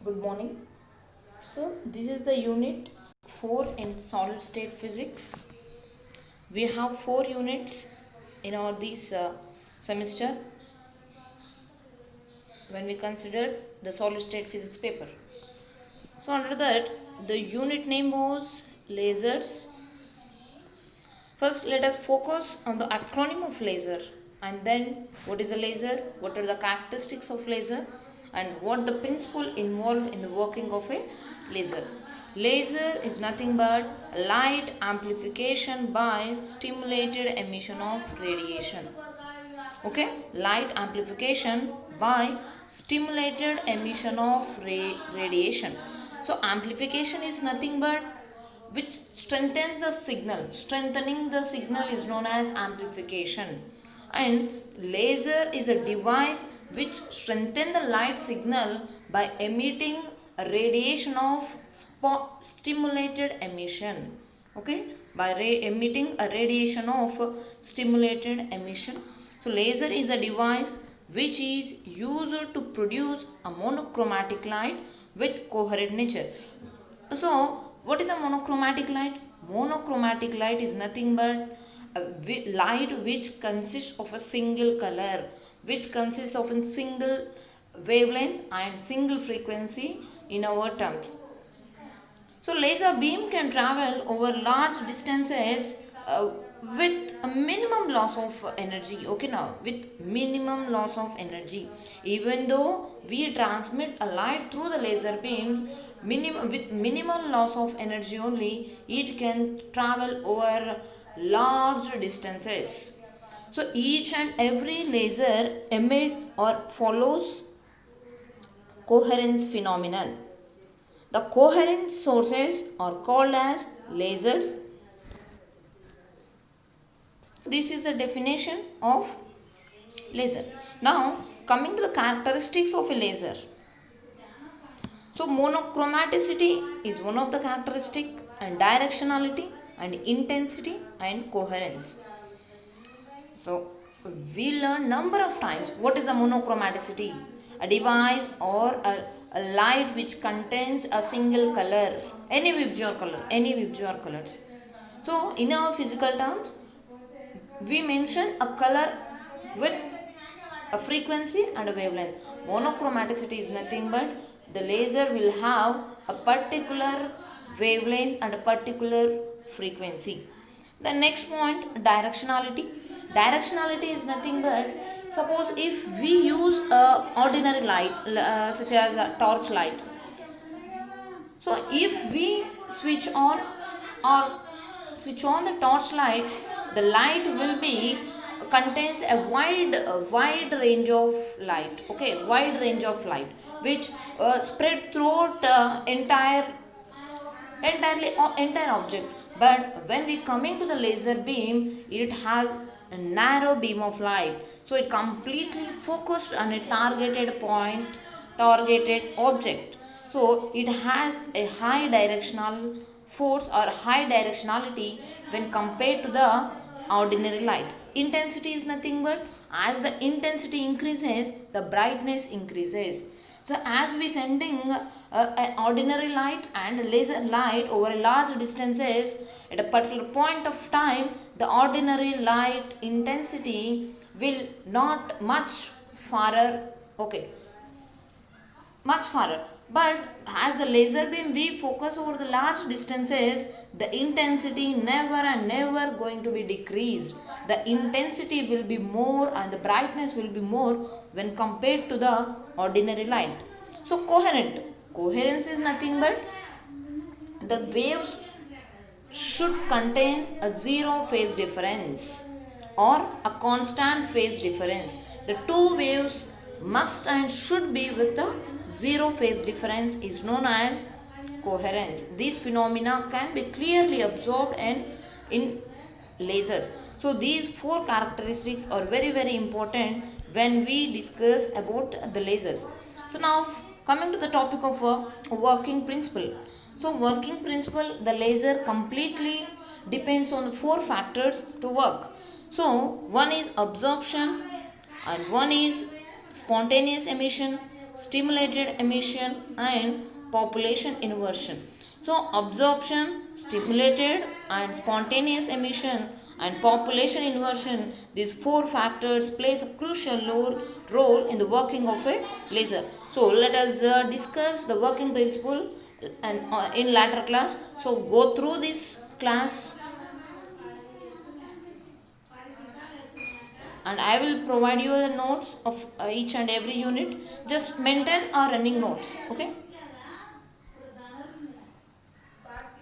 Good morning. So this is the unit 4 in solid state physics. We have 4 units in our this semester when we considered the solid state physics paper. So under that the unit name was lasers. First let us focus on the acronym of laser, and then what is a laser, what are the characteristics of laser, and what the principle involved in the working of a laser. Laser is nothing but light amplification by stimulated emission of radiation. Okay, light amplification by stimulated emission of radiation. So amplification is nothing but which strengthens the signal. Strengthening the signal is known as amplification, and laser is a device which strengthens the light signal by emitting a radiation of stimulated emission. Okay, by emitting a radiation of stimulated emission. So laser is a device which is used to produce a monochromatic light with coherent nature. So what is a monochromatic light? Monochromatic light is nothing but a light which consists of a single color, which consists of a single wavelength and single frequency in our terms. So laser beam can travel over large distances with a minimum loss of energy. Okay, now with minimum loss of energy. Even though we transmit a light through the laser beams, with minimal loss of energy only, it can travel over large distances. So each and every laser emits or follows coherence phenomenon. The coherent sources are called as lasers. This is the definition of laser. Now coming to the characteristics of a laser. So monochromaticity is one of the characteristic, and directionality and intensity and coherence. So we learn number of times what is a monochromaticity. A device or a light which contains a single color, any Vibgyor colors. So in our physical terms we mention a color with a frequency and a wavelength. Monochromaticity is nothing but the laser will have a particular wavelength and a particular frequency. The next point, directionality. Directionality is nothing but, suppose if we use a ordinary light such as a torch light. So if we switch on the torch light, the light will be contains a wide range of light. Okay, wide range of light which spread throughout entire object. But when we coming to the laser beam, it has a narrow beam of light, so it completely focused on a targeted object. So it has a high directional force or high directionality when compared to the ordinary light. Intensity is nothing but, as the intensity increases, the brightness increases. So as we sending an ordinary light and laser light over large distances, at a particular point of time, the ordinary light intensity will not much farther. Okay, much farther. But as the laser beam we focus over the large distances, the intensity never and never going to be decreased. The intensity will be more and the brightness will be more when compared to the ordinary light. So coherence is nothing but the waves should contain a zero phase difference or a constant phase difference. The two waves must and should be with a zero phase difference is known as coherence. These phenomena can be clearly absorbed in lasers. So these four characteristics are very important when we discuss about the lasers. So now coming to the topic of working principle. So working principle, the laser completely depends on the four factors to work. So one is absorption, and one is spontaneous emission, stimulated emission, and population inversion. So absorption, stimulated and spontaneous emission, and population inversion, these four factors plays a crucial role in the working of a laser. So let us discuss the working principle and in later class. So go through this class and I will provide you the notes of each and every unit. Just maintain our running notes. Okay.